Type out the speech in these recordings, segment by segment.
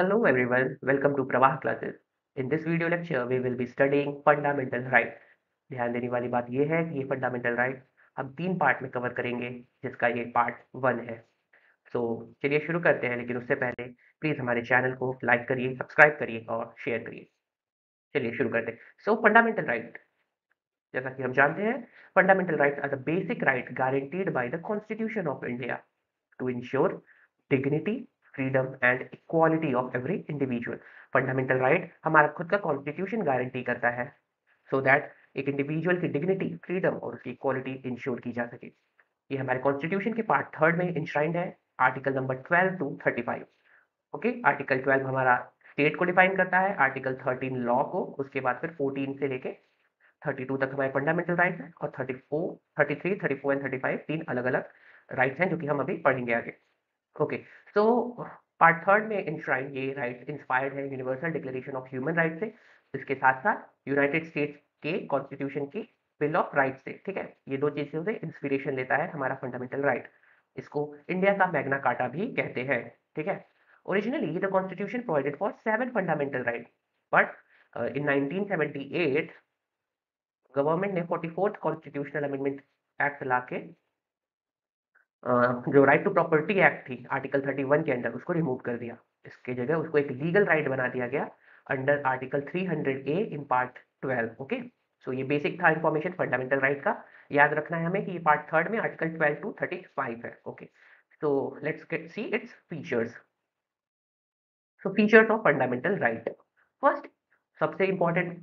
Hello everyone, welcome to Pravah classes. In this video lecture, we will be studying fundamental rights. ध्यान देने वाली बात यह है कि ये फंडामेंटल राइट्स हम 3 पार्ट में कवर करेंगे, जिसका ये पार्ट 1 है। सो चलिए शुरू करते हैं, लेकिन उससे पहले प्लीज हमारे चैनल को लाइक करिए, सब्सक्राइब करिए और शेयर करिए। चलिए शुरू करते हैं। फंडामेंटल राइट, जैसा कि हम जानते हैं, fundamental rights are the basic right guaranteed by the constitution of India to ensure dignity, freedom and equality of every individual। Fundamental right हमारा खुद का कॉन्स्टिट्यूशन गारंटी करता है सो दैट एक इंडिविजुअल की डिग्निटी, फ्रीडम और उसकी इक्वालिटी इंश्योर की जा सके। ये हमारे कॉन्स्टिट्यूशन के पार्ट 3 में इंश्राइंड है, article number 12 to 35। Okay, article 12 हमारा स्टेट को डिफाइन करता है, आर्टिकल 13 लॉ को, उसके बाद फिर 14 से लेके 32 तक हमारे फंडामेंटल राइट्स हैं, और 34, 33, 34 एंड 35 तीन अलग अलग राइट्स हैं जो कि हम अभी पढ़ेंगे आगे। ओके, सो पार्ट 3 में इंश्राइन ये राइट्स इंस्पायर्ड है universal declaration of human rights से, इसके साथ साथ यूनाइटेड स्टेट्स के कॉन्स्टिट्यूशन की बिल ऑफ राइट्स से। ठीक है, ये दो चीजों से इंस्पिरेशन लेता है हमारा फंडामेंटल राइट। इसको इंडिया का मैग्ना कार्टा भी कहते हैं। ठीक है, originally the constitution provided for 7 fundamental right, but in 1978 government ने 44th कॉन्स्टिट्यूशनल अमेंडमेंट एक्ट लाके जो राइट टू प्रॉपर्टी एक्ट थी आर्टिकल 31 के अंडर, उसको रिमूव कर दिया। इसके जगह उसको एक लीगल राइट बना दिया गया under article 300A in part 12। Okay, so ये बेसिक था इंफॉर्मेशन फंडामेंटल राइट का। याद रखना है हमें कि ये पार्ट 3 में आर्टिकल 12 टू 35 है। Okay, so let's get see its features. Features of fundamental right. First, सबसे इंपॉर्टेंट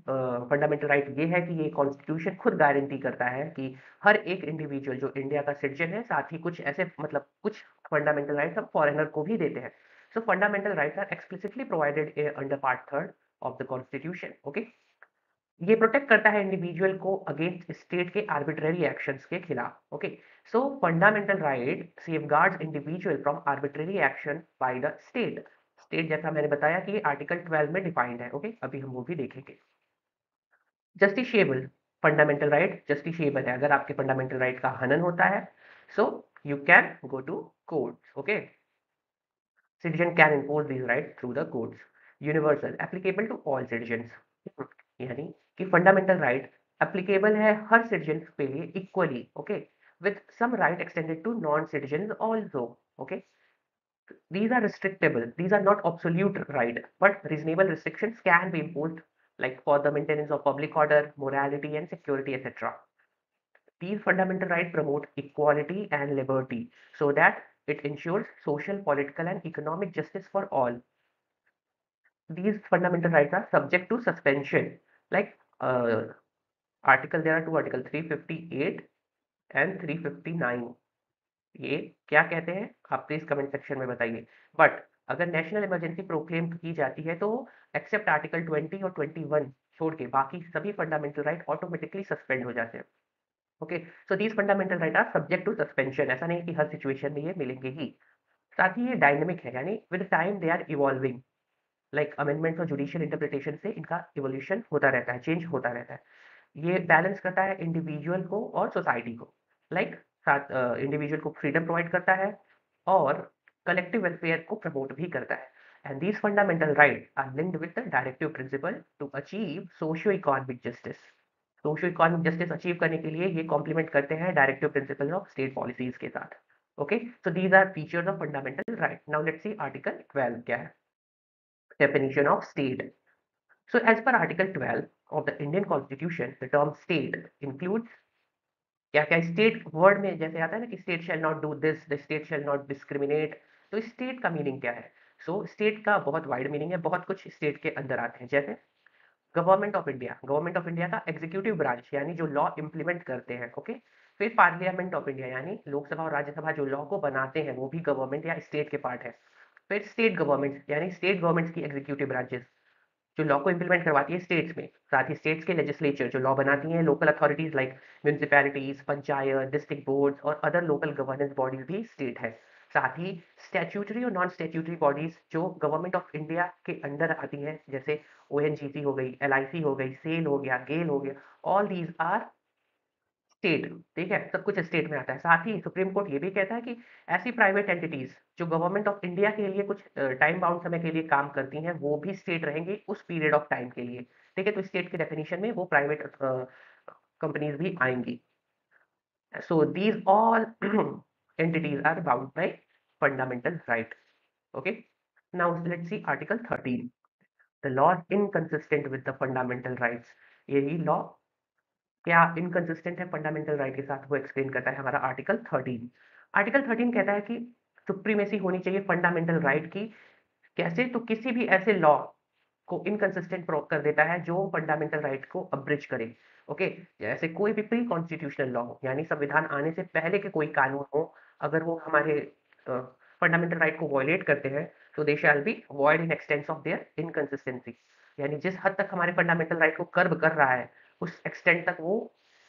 फंडामेंटल राइट ये है कि ये कॉन्स्टिट्यूशन खुद गारंटी करता है कि हर एक इंडिविजुअल जो इंडिया का सिटीजन है, साथ ही कुछ ऐसे मतलब कुछ फंडामेंटल राइट्स हम फॉरेनर को भी देते हैं। Fundamental rights are explicitly provided under part 3 of the constitution. Okay, ये प्रोटेक्ट करता है इंडिविजुअल को अगेंस्ट स्टेट के आर्बिट्ररी एक्शंस के खिलाफ। Okay, so fundamental right safeguards individual from arbitrary action by the state. State जैसा मैंने बताया कि आर्टिकल 12 में डिफाइंड है। ओके, अभी हम वो भी देखेंगे। जस्टिशिएबल, फंडामेंटल राइट जस्टिशिएबल है। अगर आपके फंडामेंटल राइट का हनन होता है, so you can go to court. Okay, citizen can impose these rights through the courts। Universal, applicable to all citizens, यानी कि फंडामेंटल राइट एप्लीकेबल है हर सिटीजन के लिए equally. Okay, with some right extended to non citizens also. Okay, these are restrictable, these are not absolute right, but reasonable restrictions can be imposed, like for the maintenance of public order, morality and security, etc. These fundamental rights promote equality and liberty so that it ensures social, political and economic justice for all. These fundamental rights are subject to suspension, like article, there are two articles, 358 and 359। ये क्या कहते हैं आप please comment section में बताइए। But अगर national emergency proclaim की जाती है तो एक्सेप्ट आर्टिकल 20 और 21 छोड़ के बाकी सभी फंडामेंटल राइट ऑटोमेटिकली सस्पेंड हो जाते हैं। Okay, so these fundamental right are subject to suspension. ऐसा नहीं कि हर सिचुएशन में ये मिलेंगे ही। साथ ही ये डायनेमिक है, यानी with time they are evolving, like amendments और जुडिशियल इंटरप्रिटेशन से इनका इवोल्यूशन होता रहता है, चेंज होता रहता है। ये बैलेंस करता है इंडिविजुअल को और सोसाइटी को, लाइक साथ इंडिविजुअल को फ्रीडम प्रोवाइड करता है और कलेक्टिव वेलफेयर को प्रमोट भी करता है। And these fundamental right are linked with the directive principle to achieve socio economic justice. Socio economic justice achieve करने के लिए ये कॉम्प्लीमेंट करते हैं directive principle of state policies के साथ। Okay, so these are features of fundamental right. Now let's see article 12 क्या है। Definition of state. So, as per Article 12 of the Indian Constitution, the term state includes क्या क्या state word में जैसे आता है ना कि state shall not do this, the state shall not discriminate. तो स्टेट का मीनिंग क्या है? स्टेट का बहुत वाइड मीनिंग है, बहुत कुछ स्टेट के अंदर आते हैं, जैसे government of India. Government of India का एग्जीक्यूटिव ब्रांच यानी जो लॉ इंप्लीमेंट करते हैं। ओके, फिर पार्लियामेंट ऑफ इंडिया यानी लोकसभा और राज्यसभा जो लॉ को बनाते हैं वो भी गवर्नमेंट या स्टेट के पार्ट है। फिर स्टेट गवर्नमेंट यानी स्टेट गवर्नमेंट्स की एग्जीक्यूटिव ब्रांचेस जो लॉ को इंप्लीमेंट करवाती है स्टेट्स में। साथ ही स्टेट्स के लेजिस्लेचर जो लॉ बनाती हैं, local authorities like municipalities, panchayat, district boards और अदर लोकल गवर्नेंस बॉडीज भी स्टेट है। साथ ही स्टैट्यूटरी और नॉन स्टैट्यूटरी बॉडीज जो गवर्नमेंट ऑफ इंडिया के अंडर आती हैं, जैसे ओएनजीसी हो गई, एलआईसी हो गई, सेल हो गया, गेल हो गया, ऑल दीज आर स्टेट, ठीक है? सब कुछ स्टेट में आता है। साथ ही सुप्रीम कोर्ट ये भी कहता है कि ऐसी प्राइवेट एंटिटीज़ जो गवर्नमेंट ऑफ इंडिया के लिए कुछ टाइम बाउंड समय के लिए काम करती हैं, वो भी स्टेट रहेंगी उस पीरियड ऑफ टाइम के लिए, ठीक है? तो स्टेट की डेफिनिशन में वो प्राइवेट कंपनीज़ भी आएँगी। So these all entities are bound by fundamental right. Okay. Now let's see Article 13. The laws inconsistent with the fundamental rights. यही law क्या inconsistent है fundamental right के साथ, वो explain करता है हमारा Article 13. Article 13 कहता है कि सुप्रीमेसी होनी चाहिए fundamental right की। कैसे? तो किसी भी ऐसे लॉ को इनकंसिस्टेंट कर देता है जो फंडामेंटल राइट को अब्रिज करे। ओके, जैसे कोई भी प्री कॉन्स्टिट्यूशनल लॉ हो, यानी संविधान आने से पहले के कोई कानून हो, अगर वो हमारे फंडामेंटल राइट को वॉयलेट करते हैं, तो they shall be void in extent of their inconsistency. यानी जिस हद तक हमारे फंडामेंटल राइट को कर्ब कर रहा है, उस एक्सटेंट तक वो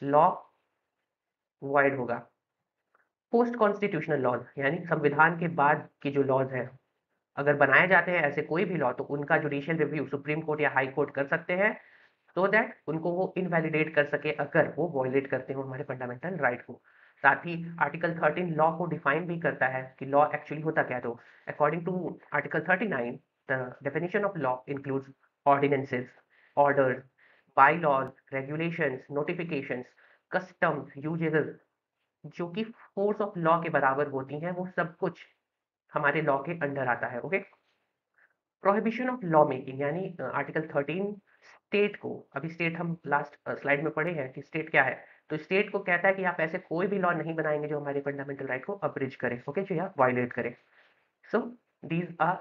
लॉ वॉइड होगा। पोस्ट कॉन्स्टिट्यूशनल लॉज, यानी संविधान के बाद की जो लॉज है, अगर बनाए जाते हैं ऐसे कोई भी लॉ, तो उनका जुडिशियल रिव्यू सुप्रीम कोर्ट या हाई कोर्ट कर सकते हैं, सो दैट उनको वो इनवैलिडेट कर सके अगर वो वॉयलेट करते हो हमारे फंडामेंटल राइट को। साथ ही आर्टिकल 13 लॉ को डिफाइन भी करता है कि लॉ एक्चुअली होता क्या है। तो according to article 39 the definition of law includes ordinances, orders, by laws, regulations, notifications, customs, usages, जो कि फोर्स ऑफ लॉ के बराबर होती हैं, वो सब कुछ हमारे लॉ के अंडर आता है। Okay. Prohibition of law making, यानी आर्टिकल 13 स्टेट को, अभी स्टेट हम लास्ट स्लाइड में पढ़े हैं कि स्टेट क्या है। तो स्टेट को कहता है कि आप ऐसे कोई भी लॉ नहीं बनाएंगे जो हमारे फंडामेंटल राइट को अब्रिज करे, ओके, जो या वायलेट करे। So these are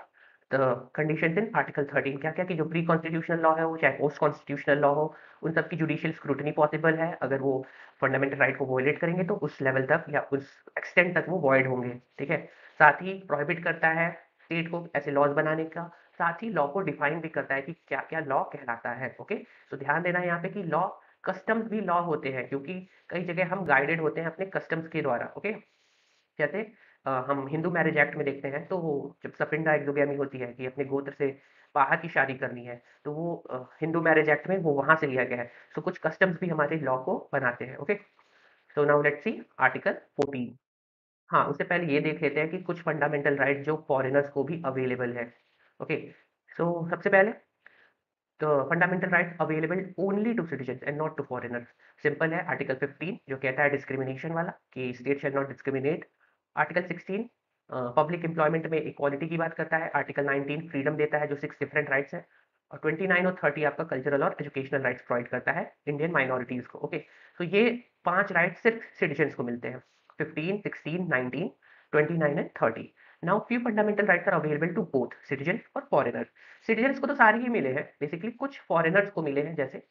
the conditions in article 13। क्या क्या कि जो प्री कॉन्स्टिट्यूशनल लॉ है वो चाहे पोस्ट कॉन्स्टिट्यूशनल लॉ हो, उन सब की जुडिशियल स्क्रूटनी पॉसिबल है। अगर वो फंडामेंटल राइट को वॉयलेट करेंगे तो उस लेवल तक या उस एक्सटेंट तक वो वॉइड होंगे, ठीक है। साथ ही प्रोहिबिट करता है स्टेट को ऐसे लॉज बनाने का। साथ ही लॉ को डिफाइन भी करता है कि क्या क्या लॉ कहलाता है। ओके, तो ध्यान देना है यहाँ पे कि लॉ, कस्टम्स भी लॉ होते हैं, क्योंकि कई जगह हम गाइडेड होते हैं अपने कस्टम्स के द्वारा। ओके, जैसे हम हिंदू मैरिज एक्ट में देखते हैं, तो वो जब सफिंडा एक्सोगेमी होती है कि अपने गोत्र से बाहर की शादी करनी है, तो वो हिंदू मैरिज एक्ट में वो वहां से लिया गया है। सो कुछ कस्टम्स भी हमारे लॉ को बनाते हैं। Okay, so now let's see article 14। हाँ, उससे पहले ये देख लेते हैं कि कुछ फंडामेंटल राइट जो फॉरेनर्स को भी अवेलेबल है। ओके, सो सबसे पहले तो fundamental rights available only to citizen and not to foreigners. Simple है, आर्टिकल 15 जो कहता है डिस्क्रिमिनेशन वाला कि state shall not discriminate. Article 16 public employment में इक्वालिटी की बात करता है। आर्टिकल 19 फ्रीडम देता है जो 6 डिफरेंट राइट्स है। और 29 और 30 आपका कल्चरल और एजुकेशनल राइट्स प्रोवाइड करता है इंडियन माइनॉरिटीज को। ओके, तो ये 5 राइट्स सिर्फ सिटीजन्स को मिलते हैं, 15, 16, 19, 29 and 30। Now few fundamental rights are available to both citizen और फॉरेनर। सिटीजन्स को तो सारे ही मिले हैं बेसिकली, कुछ फॉरेनर्स को मिले हैं, जैसे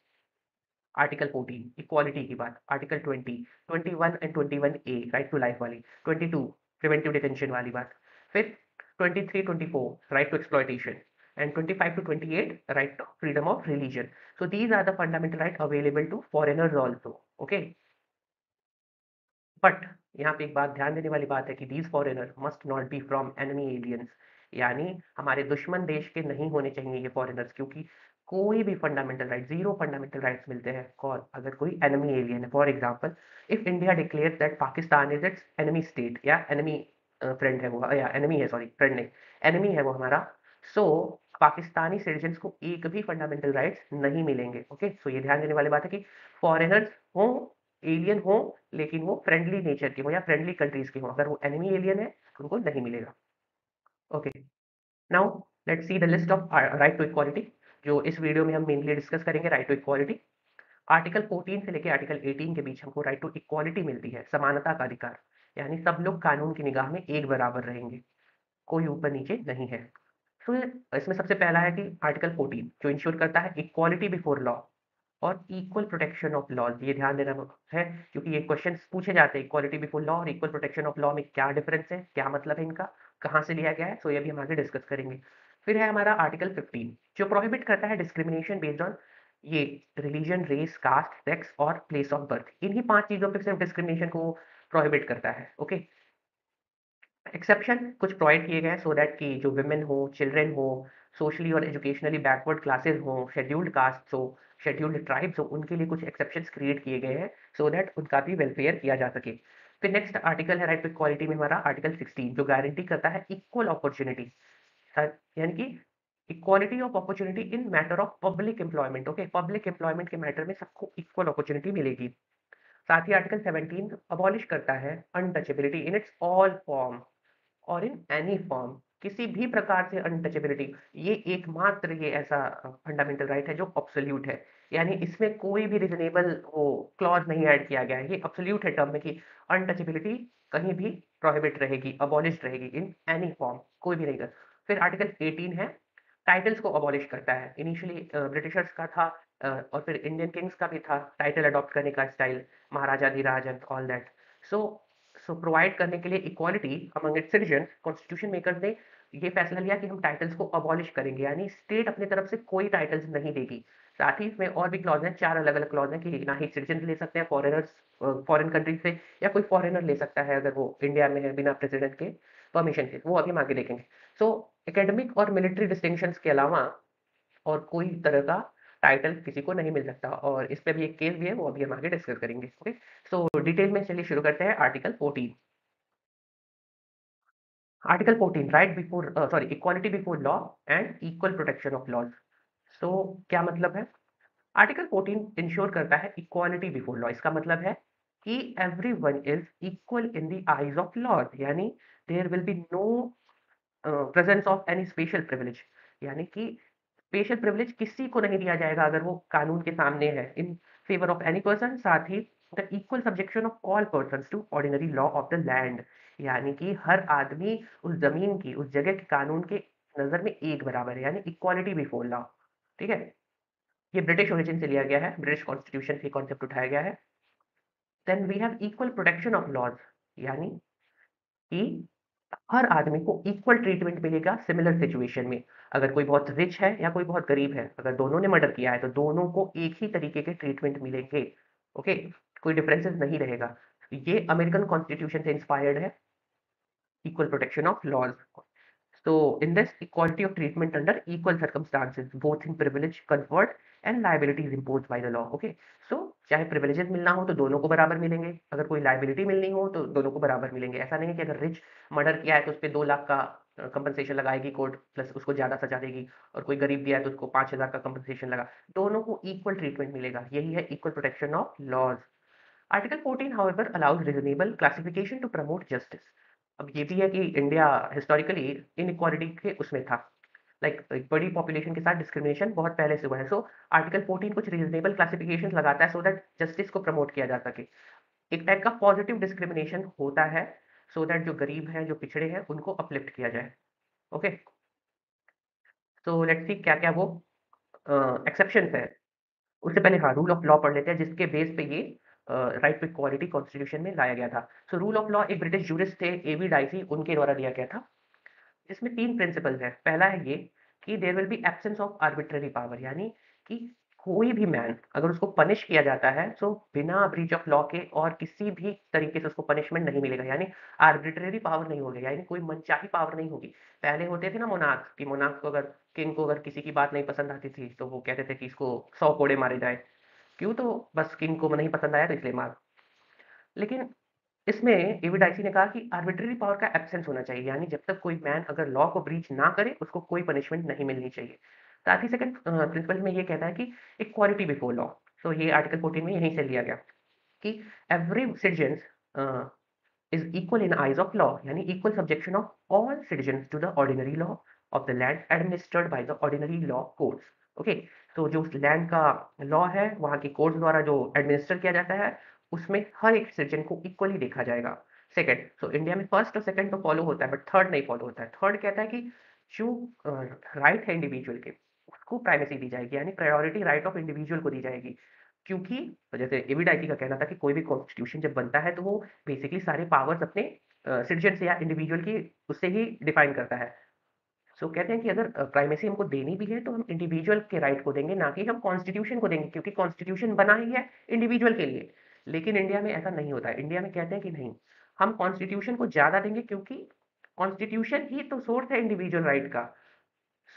आर्टिकल 14 इक्वालिटी की बात, article 20, 21 and 21A right to life वाली, 22 प्रिवेंटिव डिटेंशन वाली बात, फिर 23, 24 right to exploitation, and 25 to 28 right to freedom of religion. So these are the fundamental right available to foreigners also. Okay, but यहाँ पे एक बात ध्यान देने वाली बात है कि these foreigner must not be from enemy aliens, यानी हमारे दुश्मन देश के नहीं होने चाहिए ये फॉरेनर्स, क्योंकि कोई भी fundamental right, zero fundamental rights मिलते हैं कौन, अगर कोई एनिमी एलियन है। For example, if India declares that Pakistan is it's enemy state, या एनिमी फ्रेंड है वो, या एनिमी है, सॉरी फ्रेंड नहीं, एनिमी है वो हमारा, सो पाकिस्तानी सिटीजन्स को एक भी फंडामेंटल राइट्स नहीं मिलेंगे। ओके, सो ये ध्यान देने वाली बात है कि फॉरेनर्स हो, एलियन हो, लेकिन वो फ्रेंडली नेचर के हो या फ्रेंडली कंट्रीज के हो, अगर वो एनिमी एलियन है तो उनको नहीं मिलेगा। Okay, now let's see the list of right to equality, जो इस वीडियो में हम मेनली डिस्कस करेंगे राइट टू इक्वालिटी। आर्टिकल 14 से लेकर आर्टिकल 18 के बीच हमको राइट टू इक्वालिटी मिलती है, समानता का अधिकार, यानी सब लोग कानून की निगाह में एक बराबर रहेंगे, कोई ऊपर नीचे नहीं है। तो इसमें सबसे पहला है कि आर्टिकल 14 जो इंश्योर करता है इक्वालिटी बिफोर लॉ और इक्वल प्रोटेक्शन ऑफ लॉज। ये ध्यान देना है, क्योंकि ये क्वेश्चंस पूछे जाते हैं, इक्वालिटी बिफोर लॉ और इक्वल प्रोटेक्शन ऑफ लॉ में क्या डिफरेंस है, क्या मतलब है इनका, कहाँ से लिया गया है। सो ये भी हम आगे डिस्कस करेंगे। फिर है हमारा आर्टिकल 15 जो प्रोहिबिट करता है डिस्क्रिमिनेशन बेस्ड ऑन ये रिलीजन, रेस, कास्ट, सेक्स और प्लेस ऑफ बर्थ। इन्हीं 5 चीजों पे सिर्फ डिस्क्रिमिनेशन को प्रोहिबिट करता है। ओके, एक्सेप्शन कुछ प्रोवाइड किए गए हैं सो दैट कि जो वुमेन हो, चिल्ड्रन हो, सोशली और एजुकेशनली बैकवर्ड क्लासेस हों, शेड्यूल्ड कास्ट्स हो, शेड्यूल्ड ट्राइब्स हो, उनके लिए कुछ एक्सेप्शंस क्रिएट किए गए हैं सो दैट उनका भी वेलफेयर किया जा सके। फिर नेक्स्ट आर्टिकल है राइट टू इक्वालिटी में हमारा आर्टिकल 16 जो गारंटी करता है इक्वल अपॉर्चुनिटी, यानी कि equality of opportunity in matter of public employment. Okay, public employment के मैटर में सबको इक्वल अपॉर्चुनिटी मिलेगी। साथ ही आर्टिकल 17 अबॉलिश करता है untouchability in its all form और इन एनी फॉर्म, किसी भी प्रकार से अनटचेबिलिटी, ये एकमात्र ये ऐसा फंडामेंटल राइट है जो ऑब्सोल्यूट है, यानी इसमें कोई भी रीजनेबल वो क्लॉज नहीं ऐड किया गया है, ये ऑब्सोल्यूट है टर्म में कि अनटचेबिलिटी कहीं भी प्रोहिबिट रहेगी, अबॉलिश रहेगी इन एनी फॉर्म, कोई भी नहीं कर। फिर आर्टिकल 18 है टाइटल्स को अबॉलिश करता है, इनिशियली ब्रिटिशर्स का था और फिर इंडियन किंग्स का भी था टाइटल अडॉप्ट करने का style, Maharaja Dhiraj and all that. So provide करने के लिए equality among its citizen, constitution makers ने ये फैसला लिया कि हम टाइटल्स को अबॉलिश करेंगे, यानी स्टेट अपनी तरफ से कोई टाइटल्स नहीं देगी। साथ ही इसमें और भी क्लॉज हैं, 4 अलग-अलग क्लॉज हैं कि ना ही सिटीजन ले सकते हैं फॉरेनर्स, फॉरेन कंट्री से, या कोई फॉरेनर ले सकता है अगर वो इंडिया में है बिना प्रेसिडेंट के परमिशन के, वो अभी हम आगे देखेंगे। सो एकेडमिक और मिलिट्री डिस्टिंक्शंस के अलावा और कोई तरह का टाइटल किसी को नहीं मिल सकता, और इस पे भी एक केस भी है, वो अभी हम आगे डिस्कस करेंगे। ओके, सो डिटेल में चलिए शुरू करते हैं article 14। Article 14 right before sorry equality before law and equal protection of laws. So क्या मतलब है? आर्टिकल 14 इंश्योर करता है इक्वालिटी बिफोर लॉ, इसका मतलब है कि everyone is equal in the eyes of laws, यानी there will be no presence of any special privilege, यानी कि स्पेशल प्रिविलेज किसी को नहीं दिया जाएगा अगर वो कानून के सामने है, in favour of any person. साथ ही the equal subjection of all persons to ordinary law of the land, यानी कि हर आदमी उस जमीन की, उस जगह के कानून के नजर में एक बराबर है, यानी इक्वालिटी बिफोर लॉ। ठीक है, ये ब्रिटिश ओरिजिन से लिया गया है, ब्रिटिश कॉन्स्टिट्यूशन से कॉन्सेप्ट उठाया गया है। Then we have equal protection of laws, यानी कि हर आदमी को इक्वल ट्रीटमेंट मिलेगा सिमिलर सिचुएशन में। अगर कोई बहुत रिच है या कोई बहुत गरीब है, अगर दोनों ने मर्डर किया है तो दोनों को एक ही तरीके के ट्रीटमेंट मिलेंगे। ओके, कोई डिफरेंसेस नहीं रहेगा। ये अमेरिकन कॉन्स्टिट्यूशन से इंस्पायर्ड है, equal protection of laws. So in this equality of treatment under equal circumstances, both in privilege conferred and liabilities imposed by the law. Okay, so चाहे privileges मिलना हो तो दोनों को बराबर मिलेंगे, अगर कोई liability मिलनी हो तो दोनों को बराबर मिलेंगे। ऐसा नहीं है कि अगर रिच मर्डर किया है तो उस पे 2 लाख का कंपनसेशन लगाएगी कोर्ट, प्लस उसको ज्यादा सजा देगी, और कोई गरीब दिया है तो उसको 5,000 का कंपनसेशन लगा, दोनों को इक्वल ट्रीटमेंट मिलेगा। यही है equal protection of laws. Article 14 however allows reasonable classification to promote justice. अब ये भी है कि इंडिया हिस्टोरिकली इनइक्वालिटी के उसमें था, लाइक एक बड़ी पॉपुलेशन के साथ डिस्क्रिमिनेशन बहुत पहले से हुआ है। सो आर्टिकल 14 कुछ रीजनेबल क्लासिफिकेशन लगाता है सो दैट जस्टिस को प्रमोट किया जा सके। एक टाइप का पॉजिटिव डिस्क्रिमिनेशन होता है सो दैट जो गरीब हैं, जो पिछड़े हैं, उनको अपलिफ्ट किया जाए। ओके, सो लेट्स सी क्या क्या वो एक्सेप्शंस है। उससे पहले हाँ, रूल ऑफ लॉ पढ़ लेते हैं जिसके बेस पे ये राइट टू इक्वालिटी कॉन्स्टिट्यूशन में लाया गया था। सो रूल ऑफ लॉ एक ब्रिटिश जूरिस्ट थे एवी डाइसी, उनके द्वारा दिया गया था। इसमें 3 प्रिंसिपल्स हैं। पहला है ये कि there will be absence of arbitrary power, यानी कि कोई भी मैन अगर उसको पनिश किया जाता है सो बिना ब्रीच ऑफ लॉ के और किसी भी तरीके से उसको पनिशमेंट नहीं मिलेगा, यानी आर्बिट्रेरी पावर नहीं होगी, यानी कोई मनचाही पावर नहीं होगी। पहले होते थे ना मोनार्क, कि मोनार्क को अगर किंग को अगर किसी की बात नहीं पसंद आती थी तो वो कहते थे कि इसको 100 कोड़े मारे जाए। क्यों? तो बस किंग को नहीं पसंद आया तो इसलिए मार। लेकिन इसमें एविडाइसी ने कहा कि आर्बिट्रेरी पावर का एब्सेंस होना चाहिए, यानी जब तक कोई मैन अगर लॉ को ब्रीच ना करे उसको कोई पनिशमेंट नहीं मिलनी चाहिए। साथ ही सेकंड प्रिंसिपल में ये कहता है कि इक्वालिटी बिफोर लॉ। सो ये आर्टिकल 14 में यहीं से लिया गया कि every citizen is equal in eyes of law, यानी equal subjection of all citizen to the ordinary law of the land administered by the ordinary law courts. Okay, तो जो उस लैंड का लॉ है वहाँ के कोर्ट्स द्वारा जो एडमिनिस्टर किया जाता है उसमें हर एक सिटीजन को इक्वली देखा जाएगा। सेकंड, सो इंडिया में फर्स्ट और सेकंड तो फॉलो होता है बट थर्ड नहीं फॉलो होता है। थर्ड कहता है कि जो राइट है इंडिविजुअल के उसको प्राइमेसी दी जाएगी, यानी प्रायोरिटी राइट ऑफ इंडिविजुअल को दी जाएगी। क्योंकि जैसे एविडाइटी का कहना था कि कोई भी कॉन्स्टिट्यूशन जब बनता है तो वो बेसिकली सारे पावर्स अपने सिटीजन से या इंडिविजुअल की उससे ही डिफाइन करता है। सो कहते हैं कि अगर प्राइमेसी हमको देनी भी है तो हम इंडिविजुअल के राइट को देंगे, ना कि हम कॉन्स्टिट्यूशन को देंगे, क्योंकि कॉन्स्टिट्यूशन बना ही है इंडिविजुअल के लिए। लेकिन इंडिया में ऐसा नहीं होता है। इंडिया में कहते हैं कि नहीं, हम कॉन्स्टिट्यूशन को ज़्यादा देंगे क्योंकि कॉन्स्टिट्यूशन ही तो सोर्स है इंडिविजुअल राइट का।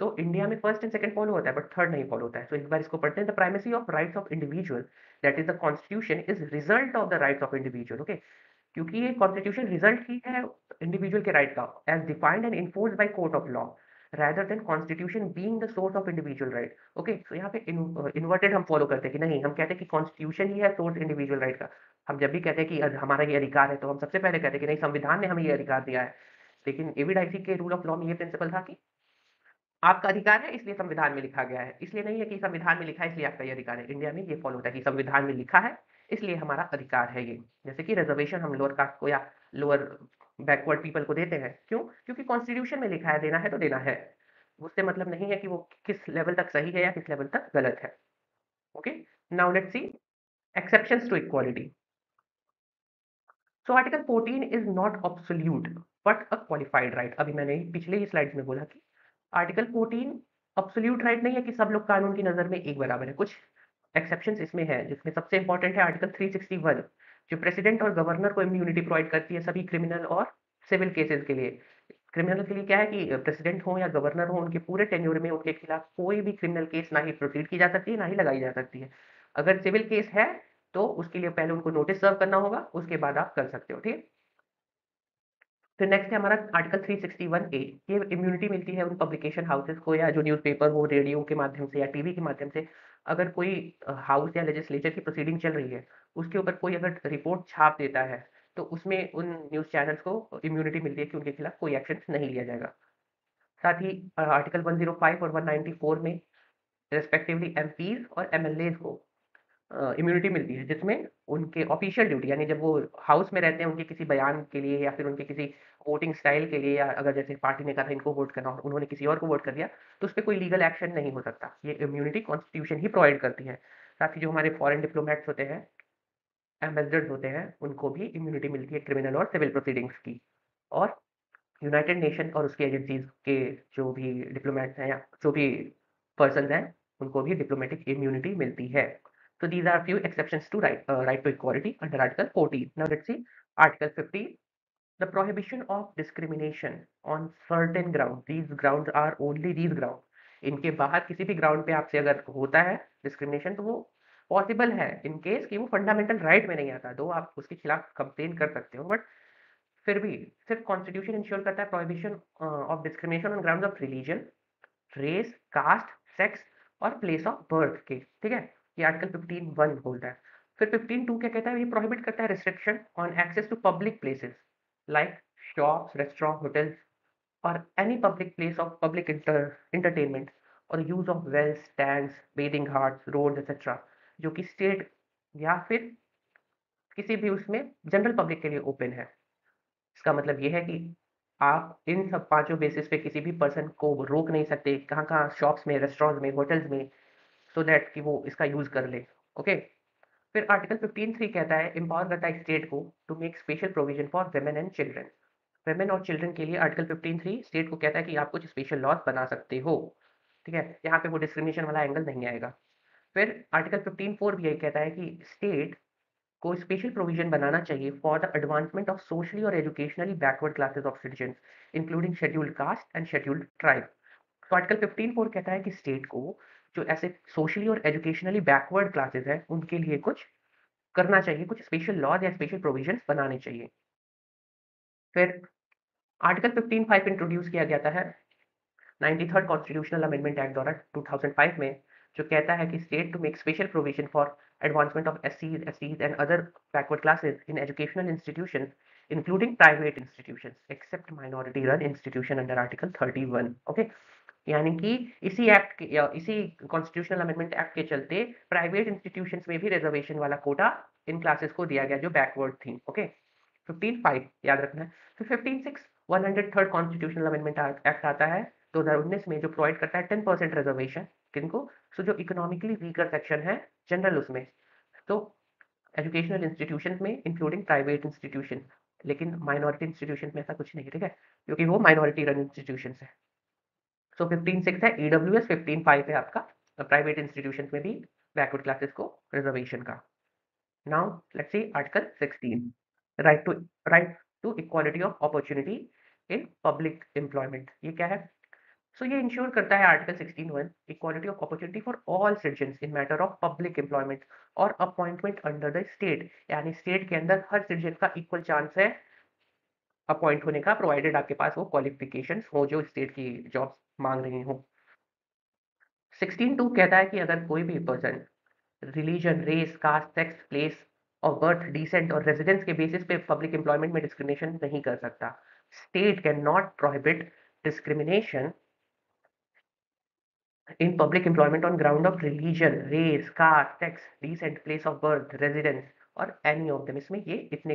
सो इंडिया में फर्स्ट एंड सेकंड फॉलो होता है बट थर्ड नहीं फॉलो होता है। तो एक बार इसको पढ़ते हैं। The primacy of rights of individual that is the constitution is result of the rights of individual. Okay, क्योंकि ये कॉन्स्टिट्यूशन रिजल्ट ही है इंडिविजुअल के राइट का as defined and enforced by court of law rather than constitution being the source of individual right। Okay, तो यहाँ पे inverted हम follow करते हैं कि नहीं, हम कहते हैं कि कॉन्स्टिट्यूशन ही है सोर्स इंडिविजुअल राइट का। हम जब भी कहते हैं कि हमारा ये अधिकार है तो हम सबसे पहले कहते हैं कि नहीं, संविधान ने हमें ये अधिकार दिया है। लेकिन एविडाइसी के रूल ऑफ लॉ में ये प्रिंसिपल था कि आपका अधिकार है इसलिए संविधान में लिखा गया है, इसलिए नहीं है कि संविधान में लिखा है इसलिए आपका ये अधिकार है। इंडिया में ये फॉलो होता है कि संविधान में लिखा है इसलिए हमारा अधिकार है ये। जैसे कि रिजर्वेशन हम लोअर कास्ट को या लोअर बैकवर्ड पीपल को देते हैं, क्यों? क्योंकि कॉन्स्टिट्यूशन में लिखा है देना है तो देना है। उससे मतलब नहीं है कि वो किस लेवल तक सही है या किस लेवल तक गलत है। Okay, now let's see exceptions to equality. So article 14 is not absolute but a qualified right. अभी मैंने पिछले ही स्लाइड्स में बोला कि आर्टिकल 14 ऑब्सोल्यूट राइट नहीं है कि सब लोग कानून की नजर में एक बराबर है। कुछ एक्सेप्शंस इसमें है, जिसमें सबसे इंपॉर्टेंट है आर्टिकल 361 जो प्रेसिडेंट और गवर्नर को इम्यूनिटी प्रोवाइड करती है सभी क्रिमिनल और सिविल केसेस के लिए। क्रिमिनल के लिए क्या है कि प्रेसिडेंट हो या गवर्नर हो, उनके पूरे टेन्योर में उनके खिलाफ कोई भी क्रिमिनल केस ना ही प्रोसीड की जा सकती है ना ही लगाई जा सकती है। अगर सिविल केस है तो उसके लिए पहले उनको नोटिस सर्व करना होगा, उसके बाद आप कर सकते हो। ठीक है, फिर नेक्स्ट है हमारा आर्टिकल 361 ए। ये इम्यूनिटी मिलती है उन पब्लिकेशन हाउसेस को या जो न्यूज़पेपर हो, रेडियो के माध्यम से या टीवी के माध्यम से। अगर कोई हाउस या लेजिस्लेचर की प्रोसीडिंग चल रही है, उसके ऊपर कोई अगर रिपोर्ट छाप देता है तो उसमें उन न्यूज़ चैनल्स को इम्यूनिटी मिलती है कि उनके खिलाफ कोई एक्शन नहीं लिया जाएगा। साथ ही आर्टिकल 105 और 194 में रिस्पेक्टिवली एमपीज और एमएलएज को इम्यूनिटी मिलती है, जिसमें उनके ऑफिशियल ड्यूटी यानी जब वो हाउस में रहते हैं उनके किसी बयान के लिए या फिर उनके किसी वोटिंग स्टाइल के लिए, या अगर जैसे पार्टी ने कहा था इनको वोट करना और उन्होंने किसी और को वोट कर दिया तो उस पे कोई लीगल एक्शन नहीं हो सकता। ये इम्यूनिटी कॉन्स्टिट्यूशन ही प्रोवाइड करती है। साथ ही जो हमारे फॉरेन डिप्लोमेट्स होते हैं, एम्बेसडर्स होते हैं, उनको भी इम्यूनिटी मिलती है क्रिमिनल और सिविल प्रोसीडिंग्स की। और यूनाइटेड नेशन और उसकी एजेंसीज के जो भी डिप्लोमेट्स हैं या जो भी पर्सन हैं, उनको भी डिप्लोमेटिक इम्यूनिटी मिलती है। So these are few exceptions to right to equality under Article 14. Now let's see Article 15. The prohibition of discrimination on certain grounds. These grounds are only these grounds. इनके बाहर किसी भी ground पे आपसे अगर होता है डिस्क्रिमिनेशन तो वो पॉसिबल है इन केस कि वो फंडामेंटल राइट में नहीं आता, तो आप उसके खिलाफ कंप्लेन कर सकते हो। बट फिर भी सिर्फ कॉन्स्टिट्यूशन इंश्योर करता है prohibition of discrimination on ground of religion, race, caste, sex और प्लेस ऑफ बर्थ के। ठीक है, ये आर्टिकल 15(1) बोलता है। फिर 15(2) क्या कहता है? ये प्रोहिबिट करता है restriction on access to public places like shops, restaurant, hotels और any public place of public entertainment और use of wells, tanks, bathing ghats, roads etcetera, जो कि स्टेट या फिर किसी भी उसमें जनरल पब्लिक के लिए ओपन है। इसका मतलब ये है कि आप इन सब पाँचों बेसिस पे किसी भी पर्सन को रोक नहीं सकते, कहाँ-कहाँ शॉप्स में, रेस्टोरेंट्स में, होटल्स में, सो दैट कि वो इसका यूज़ कर ले। ओके? फिर आर्टिकल 15(3) कहता है एम्पावर करता है स्टेट को to make special provision for women and children. Women और चिल्ड्रन के लिए आर्टिकल 15(3) स्टेट को कहता है कि आप कुछ स्पेशल लॉज बना सकते हो। ठीक है? यहाँ पे वो डिस्क्रिमिनेशन वाला एंगल नहीं आएगा। फिर आर्टिकल 15(4) भी यही कहता है कि स्टेट को स्पेशल प्रोविजन बनाना चाहिए for the advancement of socially और educationally backward classes of citizen including scheduled caste and scheduled tribe. तो आर्टिकल 15(4) कहता है कि स्टेट को जो ऐसे सोशली और एजुकेशनली बैकवर्ड क्लासेस हैं उनके लिए कुछ करना चाहिए, कुछ स्पेशल लॉज या स्पेशल प्रोविजंस बनाने चाहिए। फिर आर्टिकल 15(5) इंट्रोड्यूस किया गया था है 93rd कॉन्स्टिट्यूशनल अमेंडमेंट एक्ट द्वारा 2005 में, जो कहता है कि state to make special provision for advancement of एससीज, STs and other backward classes in educational institutions including private institutions except minority run institution under article 31। Okay, यानी कि इसी एक्ट के या इसी कॉन्स्टिट्यूशनल अमेंडमेंट एक्ट के चलते प्राइवेट इंस्टीट्यूशंस में भी रिजर्वेशन वाला कोटा इन क्लासेस को दिया गया जो बैकवर्ड थी। ओके, 15(5) याद रखना है। फिर 15(6) 103rd कॉन्स्टिट्यूशनल अमेंडमेंट एक्ट आता है 2019 में, जो प्रोवाइड करता है 10% रिजर्वेशन किनको? सो जो इकोनॉमिकली वीकर सेक्शन है जनरल उसमें, तो एजुकेशनल इंस्टीट्यूशन में इंक्लूडिंग प्राइवेट इंस्टीट्यूशन, लेकिन माइनॉरिटी इंस्टीट्यूशन में ऐसा कुछ नहीं है। ठीक है, क्योंकि वो माइनॉरिटी रन इंस्टीट्यूशन है। सो 15(6) है ईडब्ल्यूएस, 15(5) है आपका प्राइवेट इंस्टीट्यूशन में भी बैकवर्ड क्लासेस को रिजर्वेशन का। Now let's see article 16 right to right to equality of opportunity in public employment. ये क्या है? सो ये इंश्योर करता है article 16(1) equality of opportunity for all citizens in matter of public employment और appointment under the state, यानी state के अंदर हर सिटीजन का इक्वल चांस है अपॉइंट होने का, प्रोवाइडेड आपके पास वो क्वालिफिकेशंस हो जो स्टेट की जॉब्स मांग रही हो। 16(2) कहता है कि अगर कोई भी person religion, race, caste, sex, place of birth, descent और रेजिडेंस के बेसिस पे पब्लिक एम्प्लॉयमेंट में डिस्क्रिमिनेशन नहीं कर सकता। State can not prohibit discrimination in public employment on ground of religion, race, caste, sex, descent, place of birth, residence और any of them, इसमें ये इतने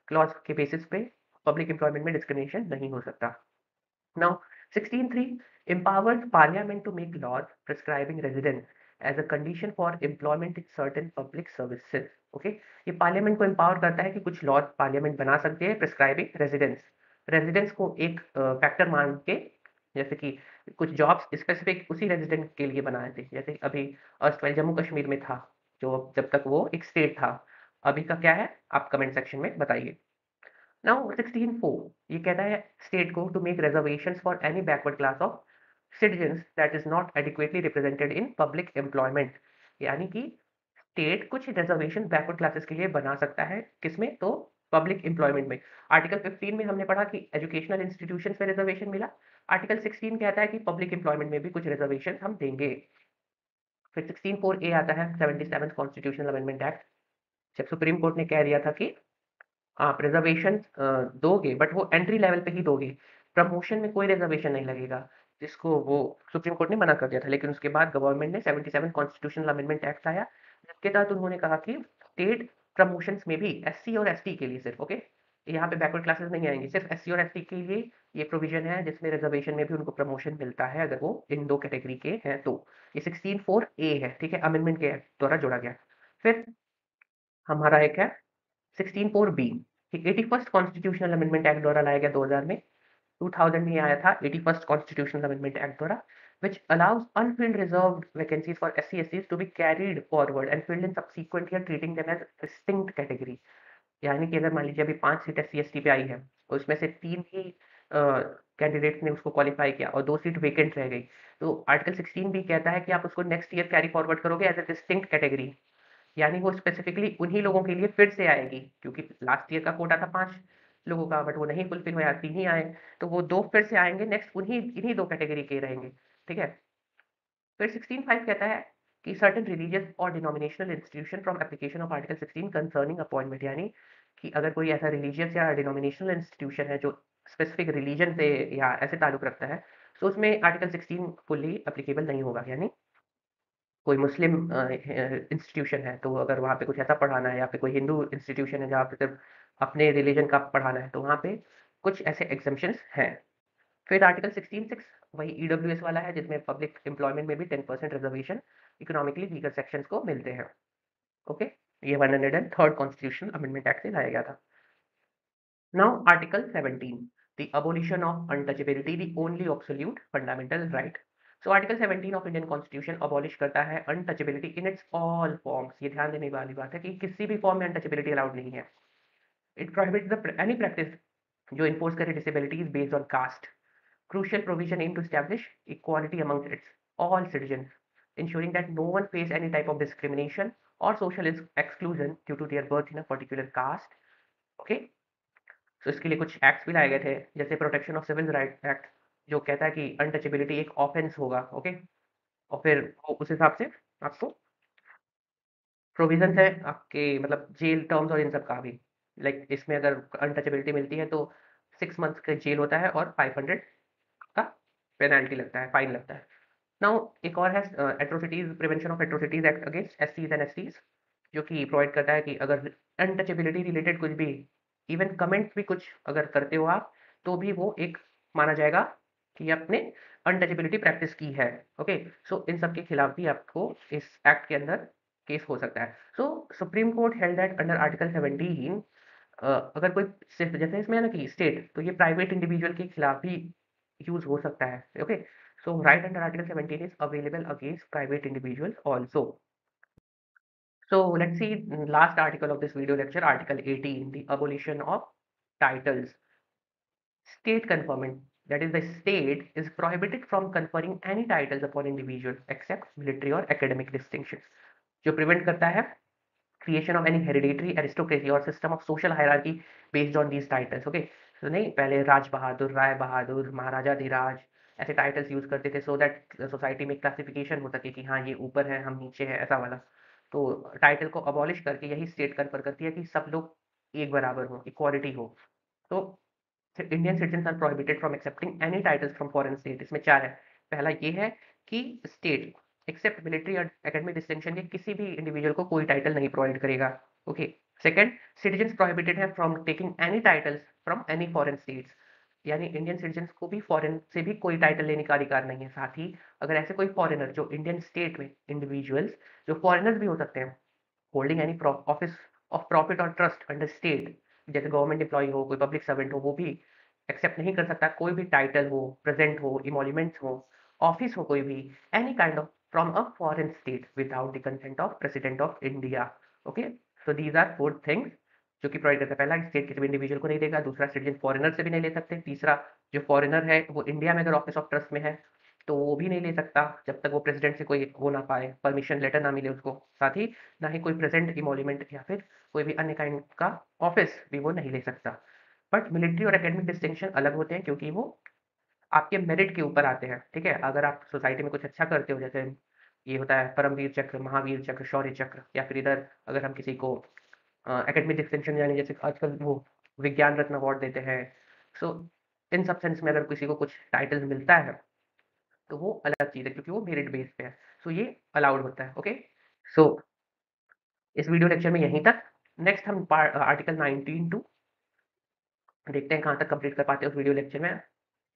क्लॉज के बेसिस पे पब्लिक एम्प्लॉयमेंट में डिस्क्रिमिनेशन नहीं हो सकता। Now 16(3) empowers parliament to make laws prescribing residence as a condition for employment in certain public services। Okay, ये पार्लियामेंट को एम्पावर करता है कि कुछ लॉज पार्लियामेंट बना सकते हैं प्रिस्क्राइबिंग रेजिडेंस, रेजिडेंस को एक फैक्टर मान के, जैसे कि कुछ जॉब्स स्पेसिफिक उसी रेजिडेंट के लिए बनाए थे, जैसे अभी अर्स्टवाइल जम्मू कश्मीर में था, जो जब तक वो एक स्टेट था। अभी का क्या है आप कमेंट सेक्शन में बताइए। नाउ 16(4) ये कहता है स्टेट को to make reservations for any backward class of citizens that is not adequately represented in public employment, यानी कि स्टेट कुछ रिजर्वेशन बैकवर्ड क्लासेस के लिए बना सकता है, किसमें तो पब्लिक एम्प्लॉयमेंट में। आर्टिकल 15 में हमने पढ़ा कि एजुकेशनल इंस्टीट्यूशंस में रिजर्वेशन मिला। आर्टिकल 16 कहता है कि पब्लिक एम्प्लॉयमेंट में भी कुछ रिजर्वेशन हम देंगे। फिर 16(4) ए आता है 77 कॉन्स्टिट्यूशनल अमेंडमेंट एक्ट, जब सुप्रीम कोर्ट ने कह दिया था कि आप रिजर्वेशन दोगे बट वो एंट्री लेवल पे ही दोगे, प्रमोशन में कोई रिजर्वेशन नहीं लगेगा, जिसको वो सुप्रीम कोर्ट ने मना कर दिया था। लेकिन उसके बाद गवर्नमेंट ने 77 कॉन्स्टिट्यूशनल अमेंडमेंट एक्ट लाया, जिसके तहत उन्होंने कहा कि स्टेट प्रमोशंस में भी एससी और एसटी के लिए सिर्फ, ओके, यहाँ पे बैकवर्ड क्लासेस नहीं आएंगे, सिर्फ एससी और एसटी के लिए ये प्रोविजन है, जिसमें रिजर्वेशन में भी उनको प्रमोशन मिलता है अगर वो इन दो कैटेगरी के हैं तो। ये 16(4) ए है, ठीक है, अमेंडमेंट के द्वारा जोड़ा गया। फिर हमारा एक है 16(4) B, 81st constitutional amendment act द्वारा लाया गया 2000 में। 2000 में आया था 81st कॉन्स्टिट्यूशनल अमेंडमेंट एक्ट द्वारा, which allows unfilled reserved vacancies for SC/STs to be carried forward and filled in subsequent year, treating them as distinct category। यानी कि अगर मान लीजिए अभी 5 सीट SC/ST पे आई है, और उसमें से 3 ही कैंडिडेट्स ने उसको क्वालिफाई किया और 2 सीट वेकेंट रह गई, तो आर्टिकल 16 भी कहता है कि आप उसको नेक्स्ट ईयर कैरी फॉरवर्ड करोगे एज ए डिस्टिंक्ट कैटेगरी, यानी वो स्पेसिफिकली उन्हीं लोगों के लिए फिर से आएगी, क्योंकि लास्ट ईयर का कोटा था 5 लोगों का, बट वो नहीं फुलफिल हुआ, 3 ही आए, तो वो 2 फिर से आएँगे, नेक्स्ट उन्हीं इन्हीं 2 कैटेगरी के रहेंगे, ठीक है? फिर 16(5) कहता है कि सर्टेन रिलीजियस और denominational institution from application of article 16 concerning appointment, यानी कि अगर कोई ऐसा रिलीजियस या डिनोमिनेशनल इंस्टीट्यूशन है जो स्पेसिफिक रिलीजन से या ऐसे ताल्लुक रखता है, तो उसमें आर्टिकल 16 फुल्ली एप्लीकेबल नहीं होगा। यानी कोई मुस्लिम इंस्टीट्यूशन है, तो अगर वहाँ पे कुछ ऐसा पढ़ाना है, या फिर कोई हिंदू इंस्टीट्यूशन है जहाँ पे सिर्फ अपने रिलीजन का पढ़ाना है, तो वहाँ पे कुछ ऐसे एग्जम्पशंस हैं। फिर आर्टिकल 16(6) वही ईडब्ल्यूएस वाला है, जिसमें पब्लिक एम्प्लॉयमेंट में भी 10% रिजर्वेशन इकोनॉमिकली वीकर सेक्शंस को मिलते हैं। ओके, ये 103rd कॉन्स्टिट्यूशनल अमेंडमेंट एक्ट से लाया गया था। Now, Article 17, the abolition of untouchability, the only absolute fundamental right. So, Article 17 of Indian Constitution abolish करता है untouchability in its all forms। ये ध्यान देने वाली बात है कि किसी भी फॉर्म में untouchability अलाउड नहीं है। It prohibits any practice जो enforce करे disabilities based on caste. Crucial provision aim to establish equality among its all citizens, ensuring that no one face any type of discrimination or social exclusion due to their birth in a particular caste. Okay, तो इसके लिए कुछ acts भी लाए गए थे, जैसे protection of civil right act, जो कहता है कि अनटचेबिलिटी एक ऑफेंस होगा, ओके, और फिर वो उस हिसाब से आपको प्रोविजंस है आपके मतलब जेल टर्म्स और इन सब का भी, लाइक इसमें अगर अनटचेबिलिटी मिलती है तो 6 मंथ्स का जेल होता है और 500 का पेनल्टी लगता है, फाइन लगता है। नाउ एक और है atrocities, prevention of atrocities act against एससीज एंड एसटीज, जो कि प्रोवाइड करता है कि अगर अनटचेबिलिटी रिलेटेड कुछ भी, इवन कमेंट भी कुछ अगर करते हो आप, तो भी वो एक माना जाएगा कि आपने अनटचेबिलिटी प्रैक्टिस की है। ओके, सो इन सब के खिलाफ भी आपको इस एक्ट के अंदर केस हो सकता है। So Supreme Court held that under article 17 अगर कोई सिर्फ जैसे इसमें है ना कि स्टेट, तो ये प्राइवेट इंडिविजुअल के खिलाफ भी यूज हो सकता है। Okay, so right under Article 17 is available against private individuals also. So let's see last article of this video lecture, Article 18, the abolition of titles. State conferment. that is the state is prohibited from conferring any titles upon individual except military or academic distinctions, जो prevent करता है creation of any hereditary aristocracy or system of social hierarchy based on these titles. Okay, तो नहीं पहले राज बहादुर, राय बहादुर, महाराजा धीराज ऐसे titles use करते थे so that society में क्लासिफिकेशन हो सके कि हाँ ये ऊपर है हम नीचे है ऐसा वाला। तो टाइटल को अबॉलिश करके यही स्टेट कन्फर करती है कि सब लोग एक बराबर हो, इक्वालिटी हो। तो Indian citizen are prohibited from accepting any titles from foreign state. इसमें चार है। पहला ये है कि स्टेट एक्सेप्ट मिलिट्री और एकेडमिक डिस्टिंक्शन के किसी भी इंडिविजुअल को कोई टाइटल नहीं प्रोवाइड करेगा। ओके। सेकंड, सिटीजन प्रोहिबिटेड है from taking any titles from any foreign states, यानी इंडियन सिटीजन को भी फॉरेन से भी कोई टाइटल लेने का अधिकार नहीं है। साथ ही अगर ऐसे कोई फॉरेनर जो इंडियन स्टेट में इंडिविजुअल्स जो फॉरेनर्स भी हो सकते हैं holding any office of profit और ट्रस्ट अंडर स्टेट, जैसे गवर्नमेंट एम्प्लॉय हो, कोई पब्लिक सर्वेंट हो, वो भी एक्सेप्ट नहीं कर सकता कोई भी टाइटल हो, प्रेजेंट हो, इमोल्यूमेंट्स हो, ऑफिस हो, कोई भी any kind of from a foreign state without the consent of president of India. Okay, so these are four things जो कि प्रोवाइड करता है। पहला, स्टेट किसी भी इंडिविजुअल को नहीं देगा। दूसरा, सिटीजन फॉरेनर से भी नहीं ले सकते। तीसरा, जो फॉरेनर है वो इंडिया में अगर ऑफिस ऑफ ट्रस्ट में है तो वो भी नहीं ले सकता जब तक वो प्रेसिडेंट से कोई वो ना पाए, परमिशन लेटर ना मिले उसको। साथ ही ना ही कोई प्रेजेंट इमोल्यूमेंट या फिर कोई भी अन्य काइंड का ऑफिस भी वो नहीं ले सकता। बट मिलिट्री और एकेडमिक डिस्टिंक्शन अलग होते हैं क्योंकि वो आपके मेरिट के ऊपर आते हैं। ठीक है, अगर आप सोसाइटी में कुछ अच्छा करते हो, जैसे ये होता है परमवीर चक्र, महावीर चक्र, शौर्य चक्र, या फिर इधर अगर हम किसी को एकेडमिक डिस्टिंक्शन यानी जैसे आजकल वो विज्ञान रत्न अवार्ड देते हैं, सो इन सब सेंस में अगर किसी को कुछ टाइटल मिलता है तो वो अलग चीज़ है क्योंकि वो मेरिट बेस पे है। सो ये अलाउड होता है। ओके, सो इस वीडियो लेक्चर में यहीं तक। नेक्स्ट हम आर्टिकल 19 टू देखते हैं कहाँ तक कंप्लीट कर पाते हैं उस वीडियो लेक्चर में।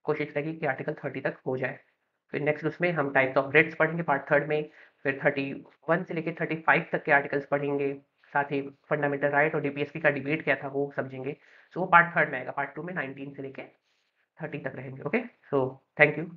कोशिश रहेगी कि आर्टिकल 30 तक हो जाए। फिर नेक्स्ट उसमें हम टाइप्स ऑफ रेट्स पढ़ेंगे पार्ट थर्ड में। फिर 31 से लेकर 35 तक के आर्टिकल्स पढ़ेंगे। साथ ही फंडामेंटल राइट और डीपीएसपी का डिबेट क्या था वो समझेंगे। सो वो पार्ट थर्ड में आएगा। पार्ट टू में 19 से लेकर 30 तक रहेंगे। Okay, so thank you.